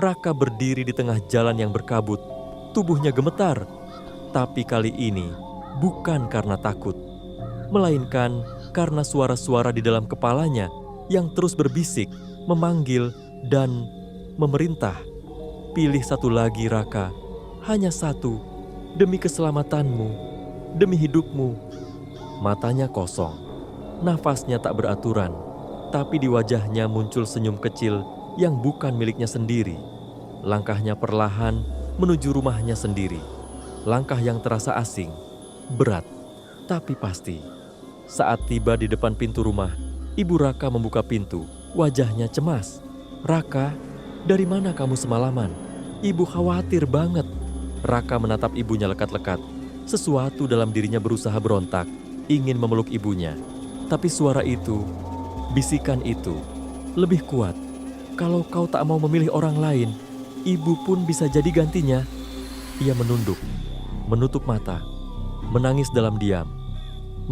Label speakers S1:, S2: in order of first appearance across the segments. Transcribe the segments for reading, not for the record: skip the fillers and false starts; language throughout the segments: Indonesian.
S1: Raka berdiri di tengah jalan yang berkabut. Tubuhnya gemetar, tapi kali ini bukan karena takut, melainkan karena suara-suara di dalam kepalanya yang terus berbisik, memanggil, dan memerintah. Pilih satu lagi, Raka, hanya satu, demi keselamatanmu, demi hidupmu. Matanya kosong, nafasnya tak beraturan, tapi di wajahnya muncul senyum kecil yang bukan miliknya sendiri. Langkahnya perlahan menuju rumahnya sendiri. Langkah yang terasa asing, berat, tapi pasti. Saat tiba di depan pintu rumah, Ibu Raka membuka pintu. Wajahnya cemas. "Raka, dari mana kamu semalaman? Ibu khawatir banget." Raka menatap ibunya lekat-lekat. Sesuatu dalam dirinya berusaha berontak, ingin memeluk ibunya. Tapi suara itu, bisikan itu, lebih kuat. "Kalau kau tak mau memilih orang lain, ibu pun bisa jadi gantinya." Ia menunduk, menutup mata, menangis dalam diam.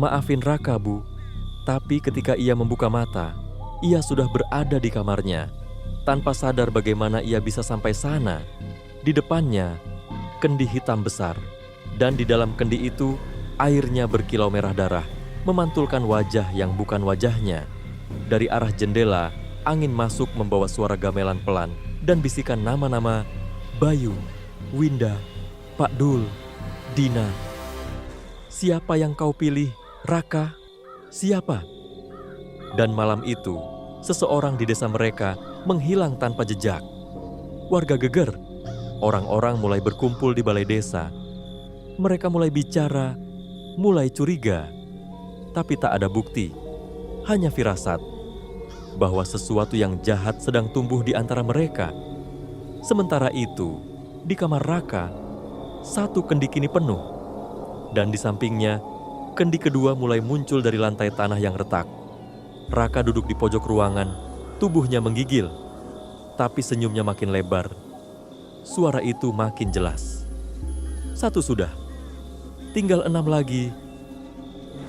S1: "Maafin Raka, Bu." Tapi ketika ia membuka mata, ia sudah berada di kamarnya. Tanpa sadar bagaimana ia bisa sampai sana. Di depannya, kendi hitam besar. Dan di dalam kendi itu, airnya berkilau merah darah, memantulkan wajah yang bukan wajahnya. Dari arah jendela, angin masuk membawa suara gamelan pelan dan bisikan nama-nama Bayu, Winda, Pak Dul, Dina. "Siapa yang kau pilih, Raka? Siapa?" Dan malam itu, seseorang di desa mereka menghilang tanpa jejak. Warga geger. Orang-orang mulai berkumpul di balai desa. Mereka mulai bicara, mulai curiga. Tapi tak ada bukti, hanya firasat bahwa sesuatu yang jahat sedang tumbuh di antara mereka. Sementara itu, di kamar Raka, satu kendi kini penuh. Dan di sampingnya, kendi kedua mulai muncul dari lantai tanah yang retak. Raka duduk di pojok ruangan, tubuhnya menggigil. Tapi senyumnya makin lebar. Suara itu makin jelas. Satu sudah, tinggal 6 lagi.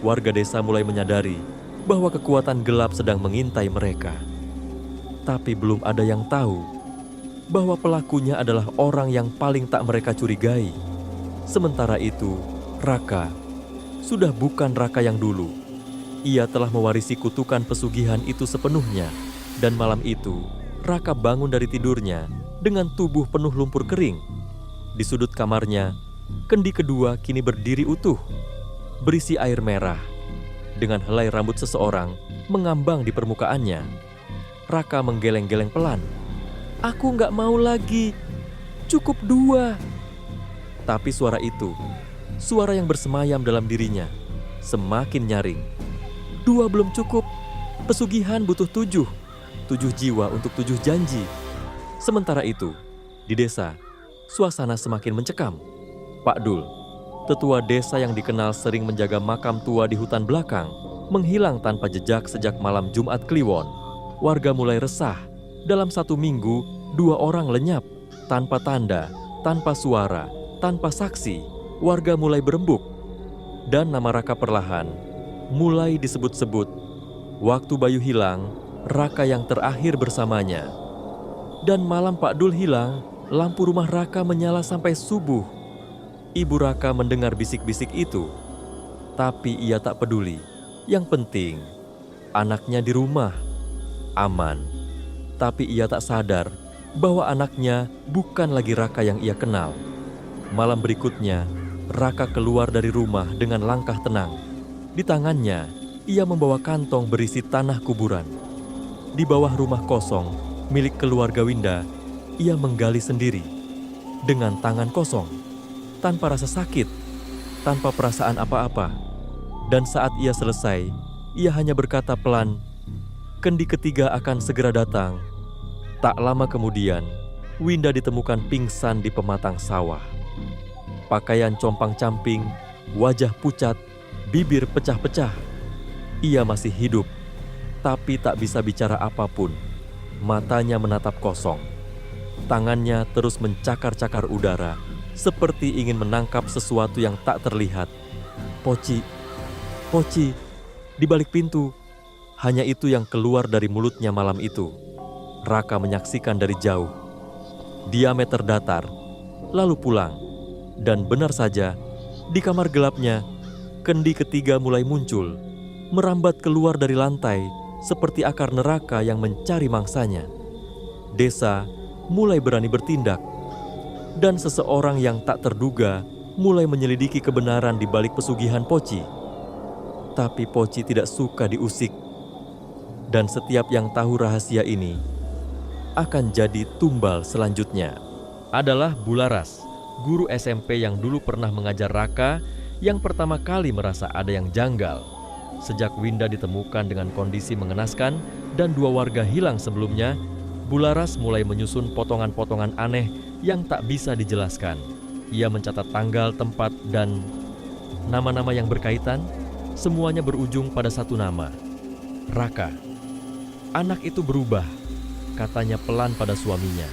S1: Warga desa mulai menyadari bahwa kekuatan gelap sedang mengintai mereka. Tapi belum ada yang tahu bahwa pelakunya adalah orang yang paling tak mereka curigai. Sementara itu, Raka sudah bukan Raka yang dulu. Ia telah mewarisi kutukan pesugihan itu sepenuhnya. Dan malam itu, Raka bangun dari tidurnya dengan tubuh penuh lumpur kering. Di sudut kamarnya, kendi kedua kini berdiri utuh, berisi air merah. Dengan helai rambut seseorang mengambang di permukaannya. Raka menggeleng-geleng pelan. "Aku nggak mau lagi, cukup 2. Tapi suara itu, suara yang bersemayam dalam dirinya, semakin nyaring. 2 belum cukup, pesugihan butuh 7. 7 jiwa untuk 7 janji. Sementara itu, di desa, suasana semakin mencekam. Pak Dul, tetua desa yang dikenal sering menjaga makam tua di hutan belakang, menghilang tanpa jejak sejak malam Jumat Kliwon. Warga mulai resah. Dalam 1 minggu, 2 orang lenyap. Tanpa tanda, tanpa suara, tanpa saksi, warga mulai berembuk. Dan nama Raka perlahan mulai disebut-sebut. Waktu Bayu hilang, Raka yang terakhir bersamanya. Dan malam Pak Dul hilang, lampu rumah Raka menyala sampai subuh. Ibu Raka mendengar bisik-bisik itu, tapi ia tak peduli. Yang penting, anaknya di rumah, aman. Tapi ia tak sadar bahwa anaknya bukan lagi Raka yang ia kenal. Malam berikutnya, Raka keluar dari rumah dengan langkah tenang. Di tangannya, ia membawa kantong berisi tanah kuburan. Di bawah rumah kosong milik keluarga Winda, ia menggali sendiri. Dengan tangan kosong, tanpa rasa sakit, tanpa perasaan apa-apa. Dan saat ia selesai, ia hanya berkata pelan, "Kendi ketiga akan segera datang." Tak lama kemudian, Winda ditemukan pingsan di pematang sawah. Pakaian compang-camping, wajah pucat, bibir pecah-pecah. Ia masih hidup, tapi tak bisa bicara apapun. Matanya menatap kosong. Tangannya terus mencakar-cakar udara, seperti ingin menangkap sesuatu yang tak terlihat. "Poci, Poci," di balik pintu. Hanya itu yang keluar dari mulutnya malam itu. Raka menyaksikan dari jauh. diameter datar, lalu pulang. Dan benar saja, di kamar gelapnya, kendi ketiga mulai muncul, merambat keluar dari lantai seperti akar neraka yang mencari mangsanya. Desa mulai berani bertindak, dan seseorang yang tak terduga mulai menyelidiki kebenaran di balik pesugihan Poci. Tapi Poci tidak suka diusik, dan setiap yang tahu rahasia ini akan jadi tumbal selanjutnya. Adalah Bularas, guru SMP yang dulu pernah mengajar Raka, yang pertama kali merasa ada yang janggal. Sejak Winda ditemukan dengan kondisi mengenaskan dan 2 warga hilang sebelumnya, Bularas mulai menyusun potongan-potongan aneh yang tak bisa dijelaskan. Ia mencatat tanggal, tempat, dan nama-nama yang berkaitan, semuanya berujung pada satu nama, Raka. Anak itu berubah, katanya pelan pada suaminya.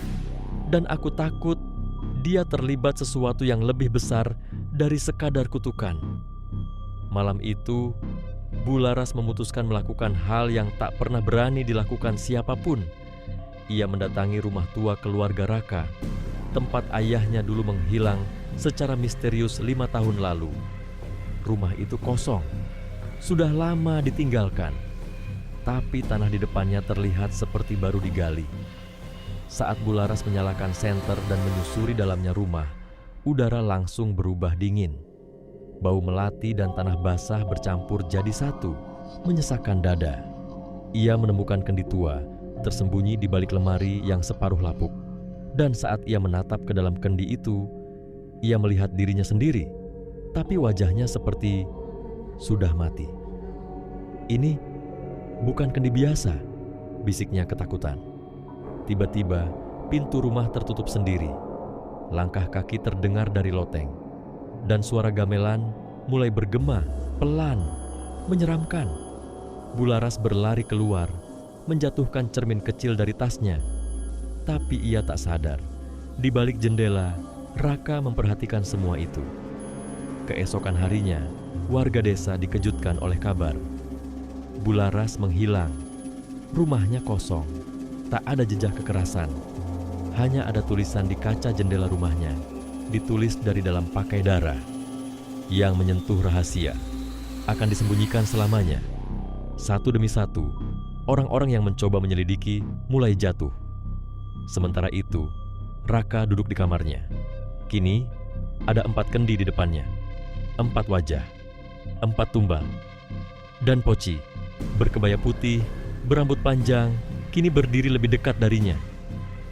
S1: Dan aku takut dia terlibat sesuatu yang lebih besar dari sekadar kutukan. Malam itu, Bularas memutuskan melakukan hal yang tak pernah berani dilakukan siapapun. Ia mendatangi rumah tua keluarga Raka, tempat ayahnya dulu menghilang secara misterius 5 tahun lalu. Rumah itu kosong, sudah lama ditinggalkan, tapi tanah di depannya terlihat seperti baru digali. Saat Bularas menyalakan senter dan menyusuri dalamnya rumah, udara langsung berubah dingin. Bau melati dan tanah basah bercampur jadi satu, menyesakkan dada. Ia menemukan kendi tua, tersembunyi di balik lemari yang separuh lapuk. Dan saat ia menatap ke dalam kendi itu, ia melihat dirinya sendiri, tapi wajahnya seperti sudah mati. "Ini bukan kendi biasa," bisiknya ketakutan. Tiba-tiba, pintu rumah tertutup sendiri. Langkah kaki terdengar dari loteng, dan suara gamelan mulai bergema, pelan, menyeramkan. Bularas berlari keluar, menjatuhkan cermin kecil dari tasnya. Tapi ia tak sadar, di balik jendela, Raka memperhatikan semua itu. Keesokan harinya, warga desa dikejutkan oleh kabar. Bularas menghilang. Rumahnya kosong, tak ada jejak kekerasan. Hanya ada tulisan di kaca jendela rumahnya, ditulis dari dalam pakai darah. Yang menyentuh rahasia akan disembunyikan selamanya. Satu demi satu, orang-orang yang mencoba menyelidiki mulai jatuh. Sementara itu, Raka duduk di kamarnya. Kini, ada 4 kendi di depannya. 4 wajah, 4 tumbal. Dan Poci, berkebaya putih, berambut panjang, kini berdiri lebih dekat darinya.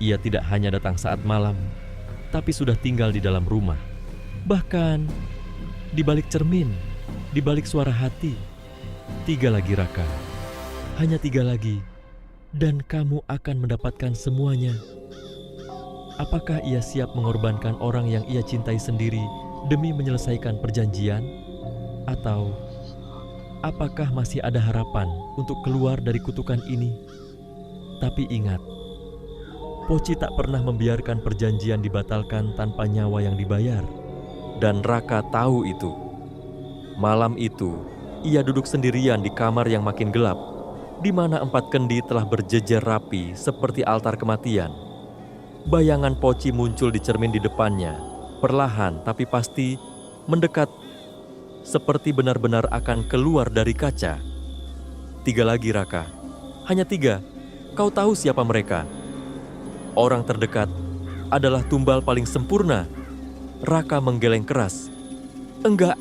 S1: Ia tidak hanya datang saat malam, tapi sudah tinggal di dalam rumah. Bahkan, di balik cermin, di balik suara hati. 3 lagi Raka, hanya 3 lagi, dan kamu akan mendapatkan semuanya. Apakah ia siap mengorbankan orang yang ia cintai sendiri demi menyelesaikan perjanjian? Atau apakah masih ada harapan untuk keluar dari kutukan ini? Tapi ingat, Poci tak pernah membiarkan perjanjian dibatalkan tanpa nyawa yang dibayar. Dan Raka tahu itu. Malam itu, ia duduk sendirian di kamar yang makin gelap, di mana 4 kendi telah berjejer rapi seperti altar kematian. Bayangan Poci muncul di cermin di depannya, perlahan tapi pasti mendekat, seperti benar-benar akan keluar dari kaca. 3 lagi Raka, hanya 3. Kau tahu siapa mereka? Orang terdekat adalah tumbal paling sempurna. Raka menggeleng keras. "Enggak,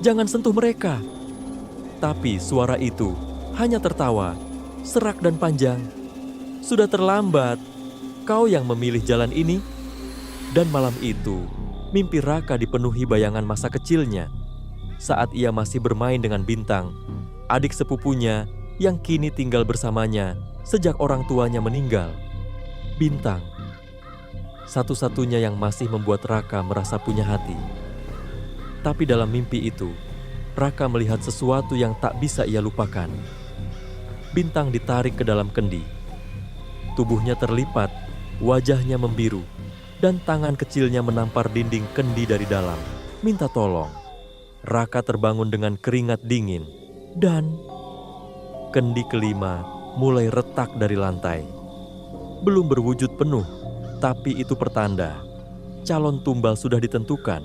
S1: jangan sentuh mereka." Tapi suara itu hanya tertawa, serak dan panjang. "Sudah terlambat. Kau yang memilih jalan ini." Dan malam itu, mimpi Raka dipenuhi bayangan masa kecilnya. Saat ia masih bermain dengan Bintang, adik sepupunya yang kini tinggal bersamanya sejak orang tuanya meninggal. Bintang, satu-satunya yang masih membuat Raka merasa punya hati. Tapi dalam mimpi itu, Raka melihat sesuatu yang tak bisa ia lupakan. Bintang ditarik ke dalam kendi. Tubuhnya terlipat, wajahnya membiru, dan tangan kecilnya menampar dinding kendi dari dalam, minta tolong. Raka terbangun dengan keringat dingin, dan kendi kelima mulai retak dari lantai. Belum berwujud penuh, Tapi itu pertanda calon tumbal sudah ditentukan.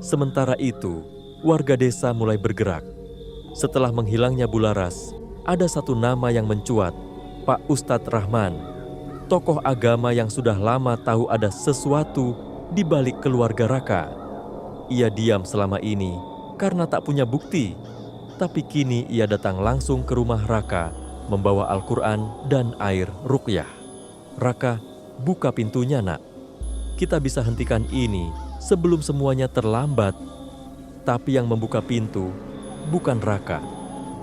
S1: Sementara itu, warga desa mulai bergerak. Setelah menghilangnya Bularas, ada satu nama yang mencuat, Pak Ustadz Rahman, tokoh agama yang sudah lama tahu ada sesuatu di balik keluarga Raka. Ia diam selama ini karena tak punya bukti, tapi kini ia datang langsung ke rumah Raka membawa Al-Quran dan air ruqyah. Raka, buka pintunya nak. Kita bisa hentikan ini sebelum semuanya terlambat. Tapi yang membuka pintu bukan Raka,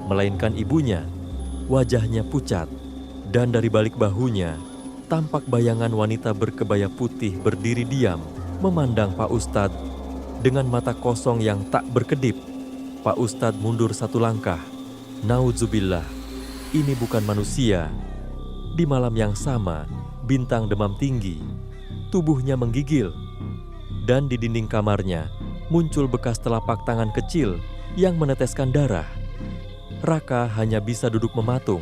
S1: melainkan ibunya. Wajahnya pucat, dan dari balik bahunya tampak bayangan wanita berkebaya putih berdiri diam memandang Pak Ustadz dengan mata kosong yang tak berkedip. Pak Ustadz mundur satu langkah. Naudzubillah, ini bukan manusia. Di malam yang sama, bintang demam tinggi. Tubuhnya menggigil, dan di dinding kamarnya muncul bekas telapak tangan kecil yang meneteskan darah. Raka hanya bisa duduk mematung.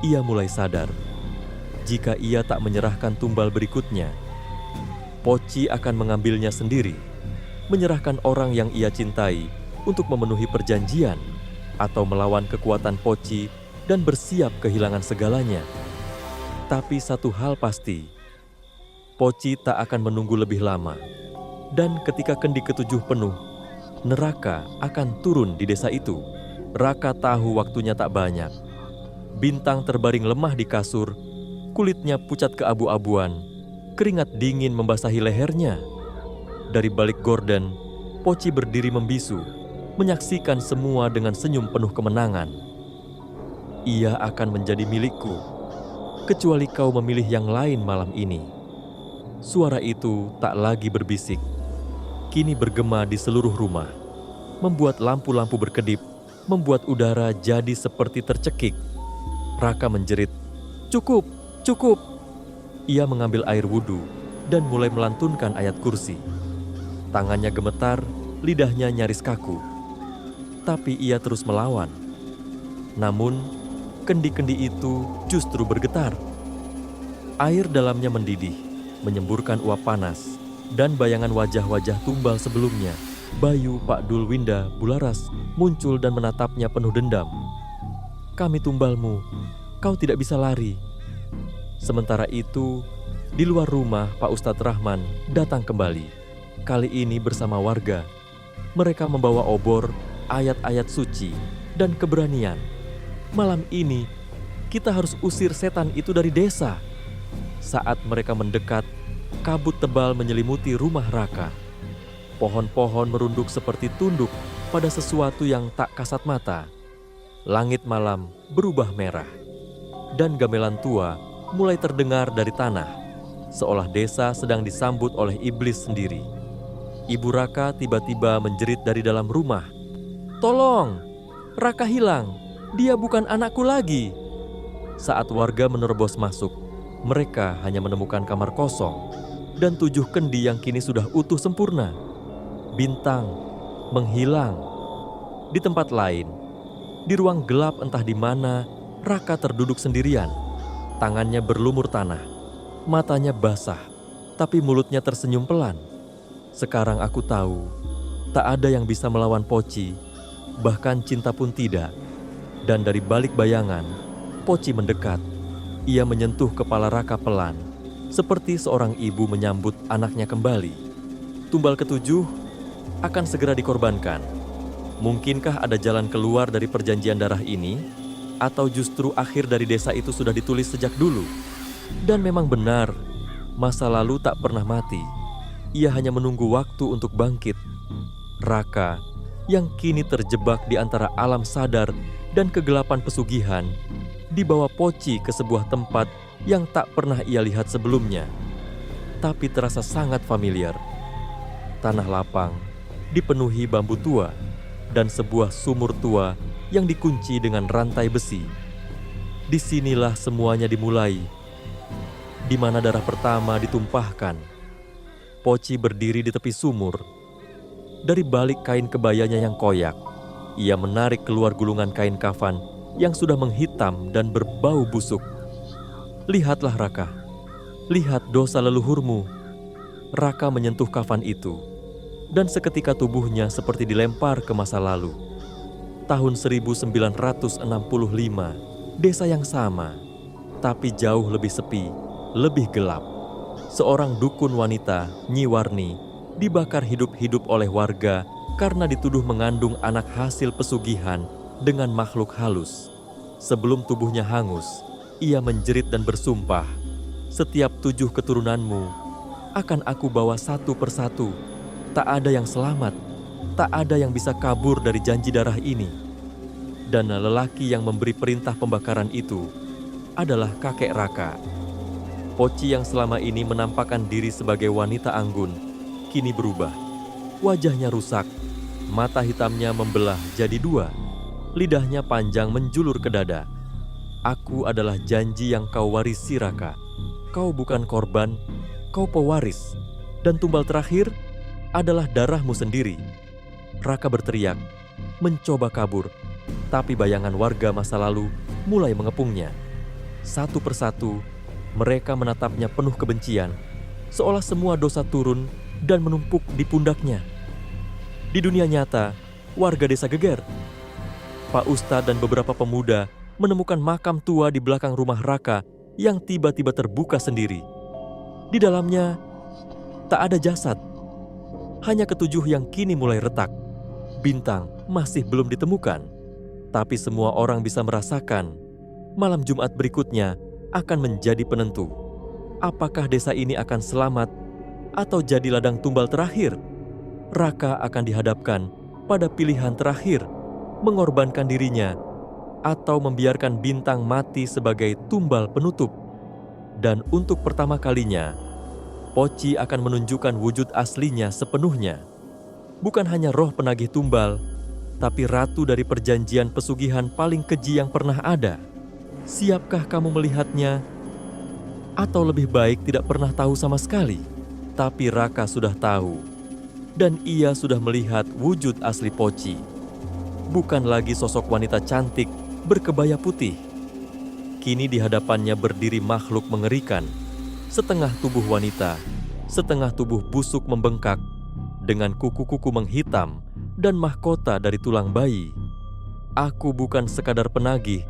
S1: Ia mulai sadar, jika ia tak menyerahkan tumbal berikutnya, Poci akan mengambilnya sendiri, menyerahkan orang yang ia cintai untuk memenuhi perjanjian, atau melawan kekuatan Poci dan bersiap kehilangan segalanya. Tapi satu hal pasti, Poci tak akan menunggu lebih lama. Dan ketika kendi ketujuh penuh, neraka akan turun di desa itu. Raka tahu waktunya tak banyak. Bintang terbaring lemah di kasur, kulitnya pucat keabu-abuan, keringat dingin membasahi lehernya. Dari balik gorden, Poci berdiri membisu, menyaksikan semua dengan senyum penuh kemenangan. Ia akan menjadi milikku, kecuali kau memilih yang lain malam ini. Suara itu tak lagi berbisik, kini bergema di seluruh rumah, membuat lampu-lampu berkedip, membuat udara jadi seperti tercekik. Raka menjerit, "Cukup, cukup!" Ia mengambil air wudhu dan mulai melantunkan ayat kursi. Tangannya gemetar, lidahnya nyaris kaku. Tapi ia terus melawan. Namun, kendi-kendi itu justru bergetar. Air dalamnya mendidih, menyemburkan uap panas, dan bayangan wajah-wajah tumbal sebelumnya, Bayu, Pak Dul, Winda, Bularas, muncul dan menatapnya penuh dendam. "Kami tumbalmu, kau tidak bisa lari." Sementara itu, di luar rumah Pak Ustadz Rahman datang kembali, kali ini bersama warga. Mereka membawa obor, ayat-ayat suci, dan keberanian. Malam ini, kita harus usir setan itu dari desa. Saat mereka mendekat, kabut tebal menyelimuti rumah Raka. Pohon-pohon merunduk seperti tunduk pada sesuatu yang tak kasat mata. Langit malam berubah merah, dan gamelan tua mulai terdengar dari tanah, seolah desa sedang disambut oleh iblis sendiri. Ibu Raka tiba-tiba menjerit dari dalam rumah, "Tolong! Raka hilang! Dia bukan anakku lagi!" Saat warga menerobos masuk, mereka hanya menemukan kamar kosong dan 7 kendi yang kini sudah utuh sempurna. Bintang menghilang. Di tempat lain, di ruang gelap entah di mana, Raka terduduk sendirian. Tangannya berlumur tanah, matanya basah, tapi mulutnya tersenyum pelan. "Sekarang aku tahu, tak ada yang bisa melawan Poci, bahkan cinta pun tidak." Dan dari balik bayangan, Poci mendekat. Ia menyentuh kepala Raka pelan, seperti seorang ibu menyambut anaknya kembali. Tumbal ketujuh akan segera dikorbankan. Mungkinkah ada jalan keluar dari perjanjian darah ini? Atau justru akhir dari desa itu sudah ditulis sejak dulu? Dan memang benar, masa lalu tak pernah mati. Ia hanya menunggu waktu untuk bangkit. Raka, yang kini terjebak di antara alam sadar dan kegelapan pesugihan, dibawa Poci ke sebuah tempat yang tak pernah ia lihat sebelumnya, tapi terasa sangat familiar. Tanah lapang, dipenuhi bambu tua, dan sebuah sumur tua yang dikunci dengan rantai besi. Disinilah semuanya dimulai, di mana darah pertama ditumpahkan. Poci berdiri di tepi sumur. Dari balik kain kebayanya yang koyak, ia menarik keluar gulungan kain kafan yang sudah menghitam dan berbau busuk. "Lihatlah Raka, lihat dosa leluhurmu." Raka menyentuh kafan itu, dan seketika tubuhnya seperti dilempar ke masa lalu. Tahun 1965, desa yang sama, tapi jauh lebih sepi, lebih gelap. Seorang dukun wanita, Nyi Warni, dibakar hidup-hidup oleh warga karena dituduh mengandung anak hasil pesugihan dengan makhluk halus. Sebelum tubuhnya hangus, ia menjerit dan bersumpah, "Setiap 7 keturunanmu akan aku bawa satu persatu. Tak ada yang selamat, tak ada yang bisa kabur dari janji darah ini." Dan lelaki yang memberi perintah pembakaran itu adalah kakek Raka. Poci yang selama ini menampakkan diri sebagai wanita anggun, kini berubah. Wajahnya rusak, mata hitamnya membelah jadi 2, lidahnya panjang menjulur ke dada. "Aku adalah janji yang kau warisi, Raka. Kau bukan korban, kau pewaris. Dan tumbal terakhir adalah darahmu sendiri." Raka berteriak, mencoba kabur, tapi bayangan warga masa lalu mulai mengepungnya. Satu persatu, mereka menatapnya penuh kebencian, seolah semua dosa turun dan menumpuk di pundaknya. Di dunia nyata, warga desa geger. Pak Ustadz dan beberapa pemuda menemukan makam tua di belakang rumah Raka yang tiba-tiba terbuka sendiri. Di dalamnya, tak ada jasad, hanya ketujuh yang kini mulai retak. Bintang masih belum ditemukan, tapi semua orang bisa merasakan malam Jumat berikutnya akan menjadi penentu. Apakah desa ini akan selamat atau jadi ladang tumbal terakhir? Raka akan dihadapkan pada pilihan terakhir, mengorbankan dirinya atau membiarkan Bintang mati sebagai tumbal penutup. Dan untuk pertama kalinya, Poci akan menunjukkan wujud aslinya sepenuhnya. Bukan hanya roh penagih tumbal, tapi ratu dari perjanjian pesugihan paling keji yang pernah ada. Siapkah kamu melihatnya? Atau lebih baik tidak pernah tahu sama sekali? Tapi Raka sudah tahu, dan ia sudah melihat wujud asli Poci. Bukan lagi sosok wanita cantik berkebaya putih. Kini di hadapannya berdiri makhluk mengerikan, setengah tubuh wanita, setengah tubuh busuk membengkak, dengan kuku-kuku menghitam dan mahkota dari tulang bayi. "Aku bukan sekadar penagih,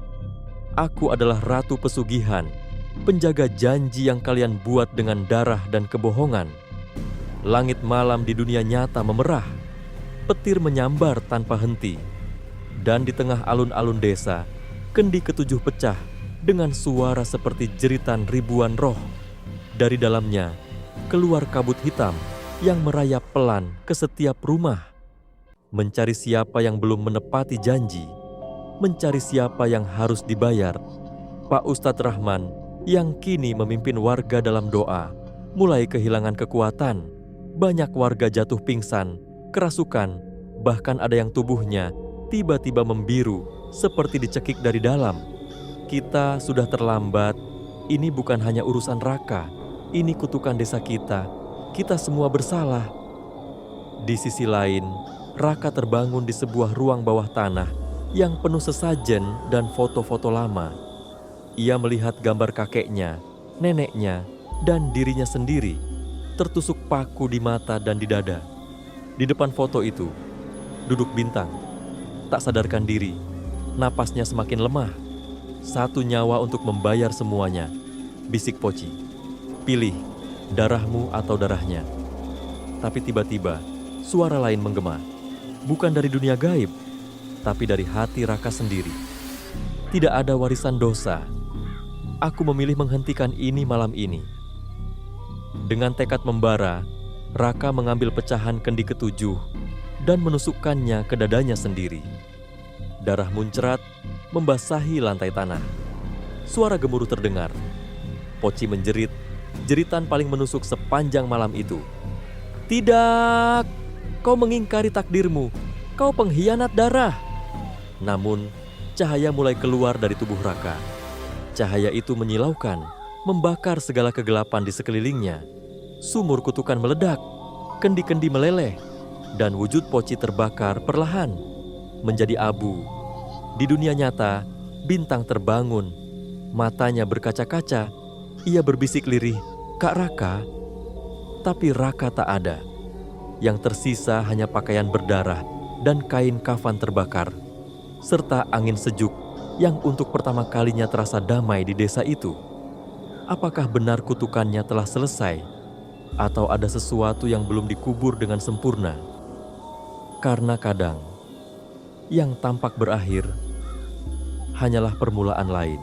S1: aku adalah ratu pesugihan, penjaga janji yang kalian buat dengan darah dan kebohongan." Langit malam di dunia nyata memerah, petir menyambar tanpa henti, dan di tengah alun-alun desa, kendi ketujuh pecah dengan suara seperti jeritan ribuan roh. Dari dalamnya keluar kabut hitam yang merayap pelan ke setiap rumah, mencari siapa yang belum menepati janji, mencari siapa yang harus dibayar. Pak Ustadz Rahman yang kini memimpin warga dalam doa mulai kehilangan kekuatan. Banyak warga jatuh pingsan, kerasukan, bahkan ada yang tubuhnya tiba-tiba membiru seperti dicekik dari dalam. Kita sudah terlambat. Ini bukan hanya urusan Raka, ini kutukan desa kita. Kita semua bersalah. Di sisi lain, Raka terbangun di sebuah ruang bawah tanah yang penuh sesajen dan foto-foto lama. Ia melihat gambar kakeknya, neneknya, dan dirinya sendiri, tertusuk paku di mata dan di dada. Di depan foto itu, duduk Bintang, tak sadarkan diri, napasnya semakin lemah. "Satu nyawa untuk membayar semuanya," bisik Poci. "Pilih, darahmu atau darahnya." Tapi tiba-tiba, suara lain menggema. Bukan dari dunia gaib, tapi dari hati Raka sendiri. "Tidak ada warisan dosa. Aku memilih menghentikan ini malam ini." Dengan tekad membara, Raka mengambil pecahan kendi ketujuh dan menusukkannya ke dadanya sendiri. Darah muncrat, membasahi lantai tanah. Suara gemuruh terdengar. Poci menjerit, jeritan paling menusuk sepanjang malam itu. "Tidak! Kau mengingkari takdirmu. Kau pengkhianat darah." Namun, cahaya mulai keluar dari tubuh Raka. Cahaya itu menyilaukan, membakar segala kegelapan di sekelilingnya. Sumur kutukan meledak, kendi-kendi meleleh, dan wujud Poci terbakar perlahan, menjadi abu. Di dunia nyata, Bintang terbangun, matanya berkaca-kaca. Ia berbisik lirih, Kak Raka, tapi Raka tak ada. Yang tersisa hanya pakaian berdarah dan kain kafan terbakar, serta angin sejuk yang untuk pertama kalinya terasa damai di desa itu. Apakah benar kutukannya telah selesai, atau ada sesuatu yang belum dikubur dengan sempurna? Karena kadang, yang tampak berakhir hanyalah permulaan lain.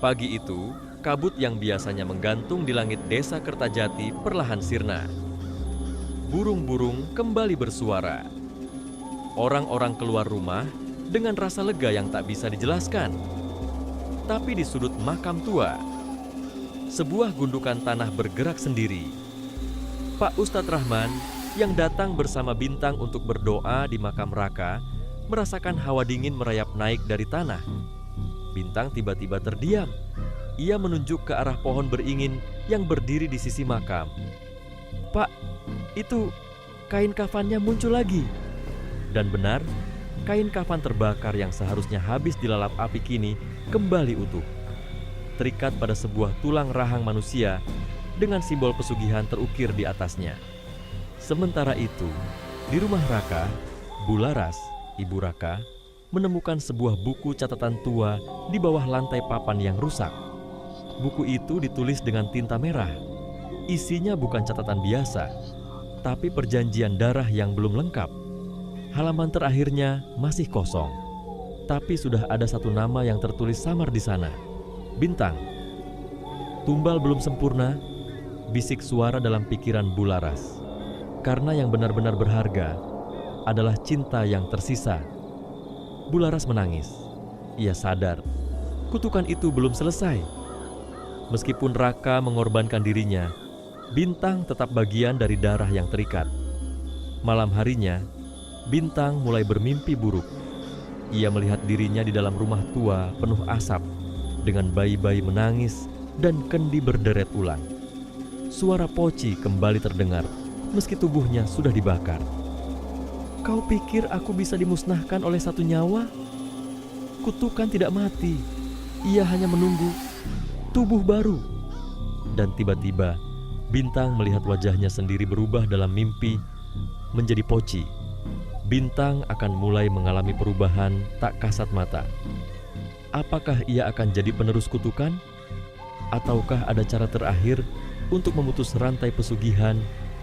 S1: Pagi itu, kabut yang biasanya menggantung di langit desa Kertajati perlahan sirna. Burung-burung kembali bersuara. Orang-orang keluar rumah dengan rasa lega yang tak bisa dijelaskan. Tapi di sudut makam tua, sebuah gundukan tanah bergerak sendiri. Pak Ustadz Rahman yang datang bersama Bintang untuk berdoa di makam Raka merasakan hawa dingin merayap naik dari tanah. Bintang tiba-tiba terdiam. Ia menunjuk ke arah pohon beringin yang berdiri di sisi makam. "Pak, itu kain kafannya muncul lagi." Dan benar, kain kafan terbakar yang seharusnya habis dilalap api kini kembali utuh. Terikat pada sebuah tulang rahang manusia dengan simbol pesugihan terukir di atasnya. Sementara itu, di rumah Raka, Bularas, ibu Raka, menemukan sebuah buku catatan tua di bawah lantai papan yang rusak. Buku itu ditulis dengan tinta merah. Isinya bukan catatan biasa, tapi perjanjian darah yang belum lengkap. Halaman terakhirnya masih kosong, tapi sudah ada satu nama yang tertulis samar di sana. Bintang. Tumbal belum sempurna, bisik suara dalam pikiran Bularas. Karena yang benar-benar berharga adalah cinta yang tersisa. Bularas menangis. Ia sadar, kutukan itu belum selesai. Meskipun Raka mengorbankan dirinya, Bintang tetap bagian dari darah yang terikat. Malam harinya, Bintang mulai bermimpi buruk. Ia melihat dirinya di dalam rumah tua penuh asap, dengan bayi-bayi menangis dan kendi berderet ulang. Suara Poci kembali terdengar, meski tubuhnya sudah dibakar. "Kau pikir aku bisa dimusnahkan oleh satu nyawa? Kutukan tidak mati, ia hanya menunggu tubuh baru." Dan tiba-tiba, Bintang melihat wajahnya sendiri berubah dalam mimpi menjadi Poci. Bintang akan mulai mengalami perubahan tak kasat mata. Apakah ia akan jadi penerus kutukan? Ataukah ada cara terakhir untuk memutus rantai pesugihan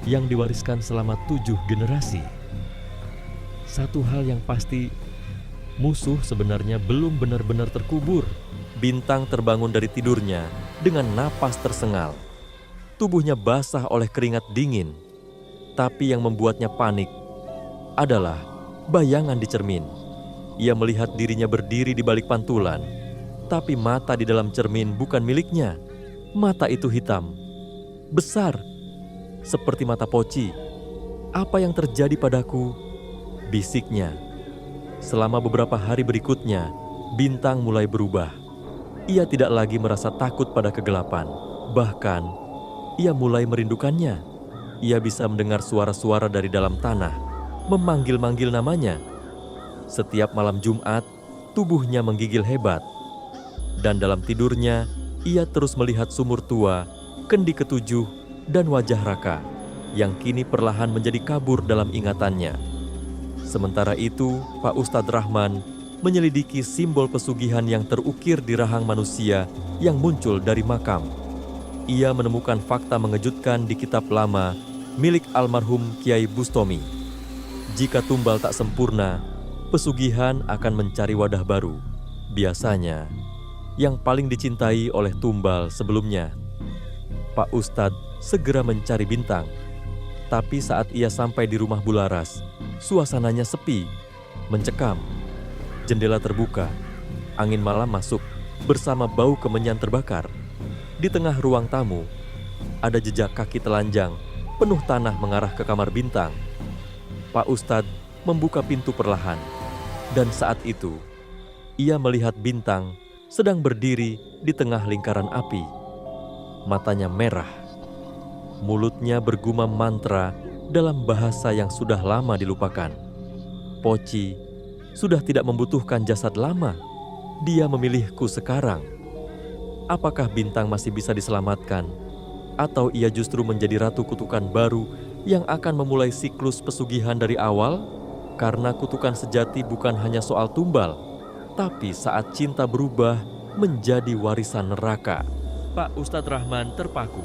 S1: yang diwariskan selama 7 generasi? Satu hal yang pasti, musuh sebenarnya belum benar-benar terkubur. Bintang terbangun dari tidurnya dengan napas tersengal. Tubuhnya basah oleh keringat dingin. Tapi yang membuatnya panik adalah bayangan di cermin. Ia melihat dirinya berdiri di balik pantulan, tapi mata di dalam cermin bukan miliknya. Mata itu hitam, besar, seperti mata Poci. "Apa yang terjadi padaku?" bisiknya. Selama beberapa hari berikutnya, Bintang mulai berubah. Ia tidak lagi merasa takut pada kegelapan. Bahkan, ia mulai merindukannya. Ia bisa mendengar suara-suara dari dalam tanah, memanggil-manggil namanya. Setiap malam Jumat, tubuhnya menggigil hebat. Dan dalam tidurnya, ia terus melihat sumur tua, kendi ketujuh, dan wajah Raka, yang kini perlahan menjadi kabur dalam ingatannya. Sementara itu, Pak Ustadz Rahman menyelidiki simbol pesugihan yang terukir di rahang manusia yang muncul dari makam. Ia menemukan fakta mengejutkan di kitab lama milik almarhum Kiai Bustomi. Jika tumbal tak sempurna, pesugihan akan mencari wadah baru. Biasanya, yang paling dicintai oleh tumbal sebelumnya. Pak Ustadz segera mencari Bintang. Tapi saat ia sampai di rumah Bularas, suasananya sepi, mencekam. Jendela terbuka, angin malam masuk bersama bau kemenyan terbakar. Di tengah ruang tamu, ada jejak kaki telanjang penuh tanah mengarah ke kamar Bintang. Pak Ustadz membuka pintu perlahan, dan saat itu, ia melihat Bintang sedang berdiri di tengah lingkaran api. Matanya merah, mulutnya bergumam mantra dalam bahasa yang sudah lama dilupakan. Poci sudah tidak membutuhkan jasad lama, dia memilihku sekarang. Apakah Bintang masih bisa diselamatkan? Atau ia justru menjadi ratu kutukan baru yang akan memulai siklus pesugihan dari awal? Karena kutukan sejati bukan hanya soal tumbal, tapi saat cinta berubah menjadi warisan neraka. Pak Ustadz Rahman terpaku.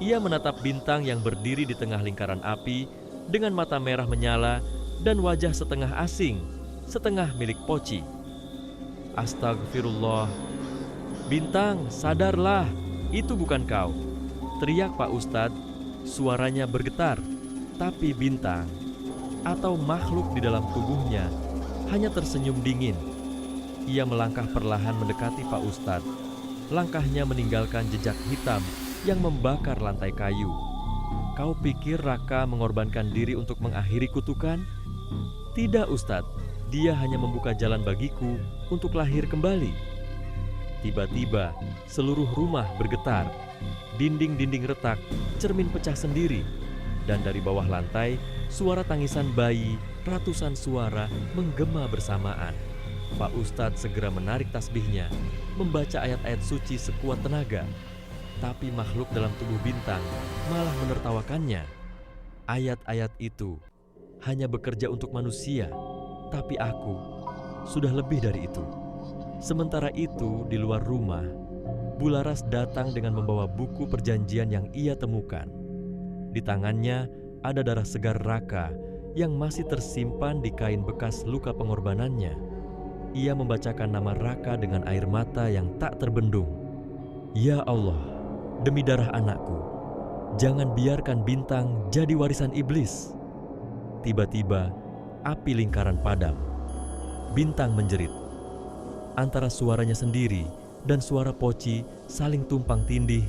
S1: Ia menatap bintang yang berdiri di tengah lingkaran api dengan mata merah menyala dan wajah setengah asing, setengah milik Poci. Astagfirullah. Bintang, sadarlah, itu bukan kau. Teriak Pak Ustadz, suaranya bergetar. Tapi Bintang, atau makhluk di dalam tubuhnya, hanya tersenyum dingin. Ia melangkah perlahan mendekati Pak Ustadz. Langkahnya meninggalkan jejak hitam yang membakar lantai kayu. Kau pikir Raka mengorbankan diri untuk mengakhiri kutukan? Tidak, Ustadz. Dia hanya membuka jalan bagiku untuk lahir kembali. Tiba-tiba, seluruh rumah bergetar. Dinding-dinding retak, cermin pecah sendiri. Dan dari bawah lantai, suara tangisan bayi, ratusan suara menggema bersamaan. Pak Ustadz segera menarik tasbihnya, membaca ayat-ayat suci sekuat tenaga. Tapi makhluk dalam tubuh Bintang malah menertawakannya. Ayat-ayat itu hanya bekerja untuk manusia, tapi aku sudah lebih dari itu. Sementara itu, di luar rumah, Bularas datang dengan membawa buku perjanjian yang ia temukan. Di tangannya ada darah segar Raka yang masih tersimpan di kain bekas luka pengorbanannya. Ia membacakan nama Raka dengan air mata yang tak terbendung. Ya Allah, demi darah anakku, jangan biarkan Bintang jadi warisan iblis. Tiba-tiba, api lingkaran padam. Bintang menjerit. Antara suaranya sendiri dan suara Poci saling tumpang tindih,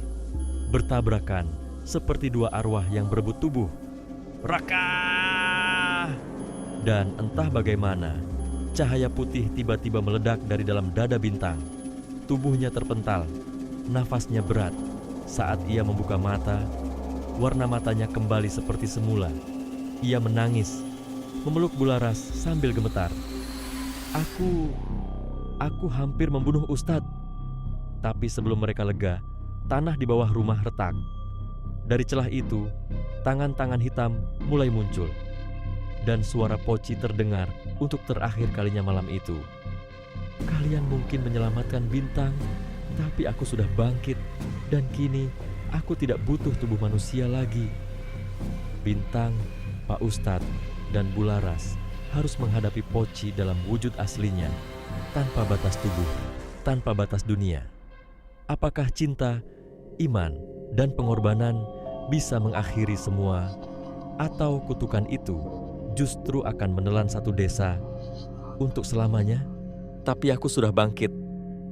S1: bertabrakan seperti dua arwah yang berebut tubuh. Raka! Dan entah bagaimana, cahaya putih tiba-tiba meledak dari dalam dada Bintang. Tubuhnya terpental, nafasnya berat. Saat ia membuka mata, warna matanya kembali seperti semula. Ia menangis, memeluk Bularas sambil gemetar. Aku hampir membunuh Ustadz. Tapi sebelum mereka lega, tanah di bawah rumah retak. Dari celah itu, tangan-tangan hitam mulai muncul. Dan suara Poci terdengar untuk terakhir kalinya malam itu. Kalian mungkin menyelamatkan Bintang, tapi aku sudah bangkit. Dan kini, aku tidak butuh tubuh manusia lagi. Bintang, Pak Ustadz, dan Bularas harus menghadapi Poci dalam wujud aslinya, tanpa batas tubuh, tanpa batas dunia. Apakah cinta, iman, dan pengorbanan bisa mengakhiri semua? Atau kutukan itu justru akan menelan satu desa untuk selamanya? Tapi aku sudah bangkit,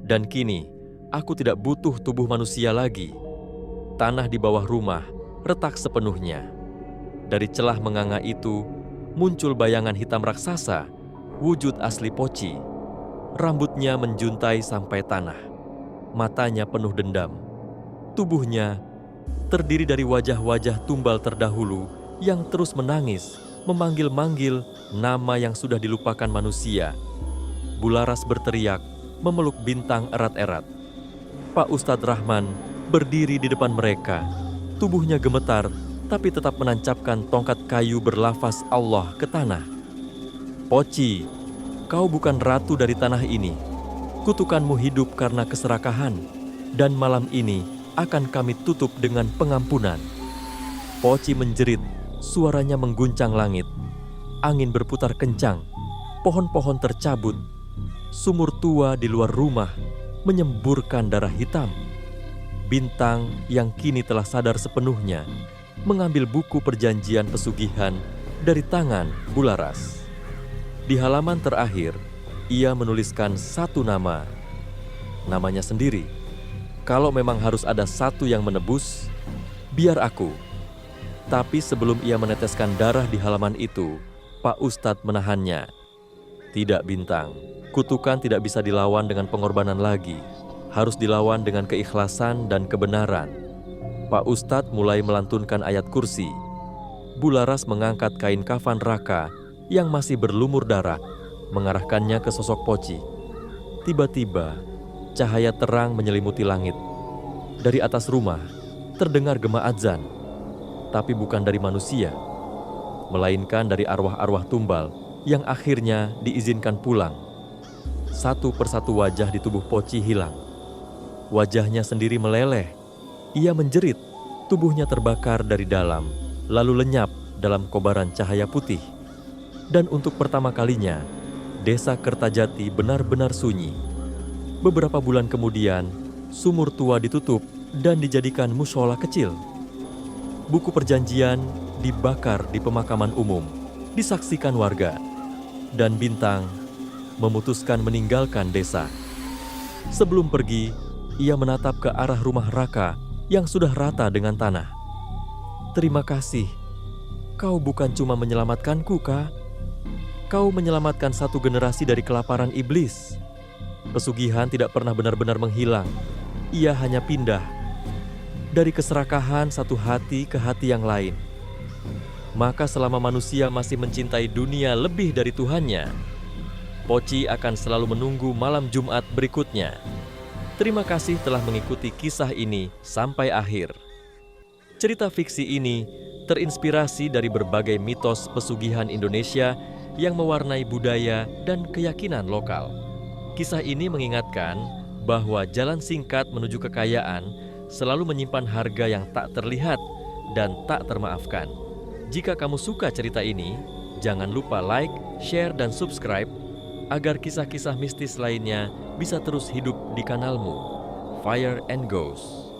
S1: dan kini aku tidak butuh tubuh manusia lagi. Tanah di bawah rumah retak sepenuhnya. Dari celah menganga itu muncul bayangan hitam raksasa, wujud asli Poci. Rambutnya menjuntai sampai tanah. Matanya penuh dendam. Tubuhnya terdiri dari wajah-wajah tumbal terdahulu yang terus menangis, memanggil-manggil nama yang sudah dilupakan manusia. Bularas berteriak, memeluk Bintang erat-erat. Pak Ustadz Rahman berdiri di depan mereka. Tubuhnya gemetar, tapi tetap menancapkan tongkat kayu berlafaz Allah ke tanah. Poci, kau bukan ratu dari tanah ini. Kutukanmu hidup karena keserakahan, dan malam ini akan kami tutup dengan pengampunan. Poci menjerit, suaranya mengguncang langit. Angin berputar kencang, pohon-pohon tercabut. Sumur tua di luar rumah menyemburkan darah hitam. Bintang yang kini telah sadar sepenuhnya mengambil buku perjanjian pesugihan dari tangan Bularas. Di halaman terakhir, ia menuliskan satu nama, namanya sendiri. Kalau memang harus ada satu yang menebus, biar aku. Tapi sebelum ia meneteskan darah di halaman itu, Pak Ustadz menahannya. Tidak, Bintang, kutukan tidak bisa dilawan dengan pengorbanan lagi. Harus dilawan dengan keikhlasan dan kebenaran. Pak Ustadz mulai melantunkan ayat kursi. Bularas mengangkat kain kafan Raka yang masih berlumur darah, mengarahkannya ke sosok Poci. Tiba-tiba, cahaya terang menyelimuti langit. Dari atas rumah, terdengar gema adzan, tapi bukan dari manusia, melainkan dari arwah-arwah tumbal yang akhirnya diizinkan pulang. Satu persatu wajah di tubuh Poci hilang. Wajahnya sendiri meleleh. Ia menjerit, tubuhnya terbakar dari dalam, lalu lenyap dalam kobaran cahaya putih. Dan untuk pertama kalinya, desa Kertajati benar-benar sunyi. Beberapa bulan kemudian, sumur tua ditutup dan dijadikan mushola kecil. Buku perjanjian dibakar di pemakaman umum, disaksikan warga, dan Bintang memutuskan meninggalkan desa. Sebelum pergi, ia menatap ke arah rumah Raka yang sudah rata dengan tanah. "Terima kasih, kau bukan cuma menyelamatkanku, Kak. Kau menyelamatkan satu generasi dari kelaparan iblis." Pesugihan tidak pernah benar-benar menghilang. Ia hanya pindah dari keserakahan satu hati ke hati yang lain. Maka selama manusia masih mencintai dunia lebih dari Tuhannya, Poci akan selalu menunggu malam Jumat berikutnya. Terima kasih telah mengikuti kisah ini sampai akhir. Cerita fiksi ini terinspirasi dari berbagai mitos pesugihan Indonesia yang mewarnai budaya dan keyakinan lokal. Kisah ini mengingatkan bahwa jalan singkat menuju kekayaan selalu menyimpan harga yang tak terlihat dan tak termaafkan. Jika kamu suka cerita ini, jangan lupa like, share, dan subscribe agar kisah-kisah mistis lainnya bisa terus hidup di kanalmu. Fire and Ghost.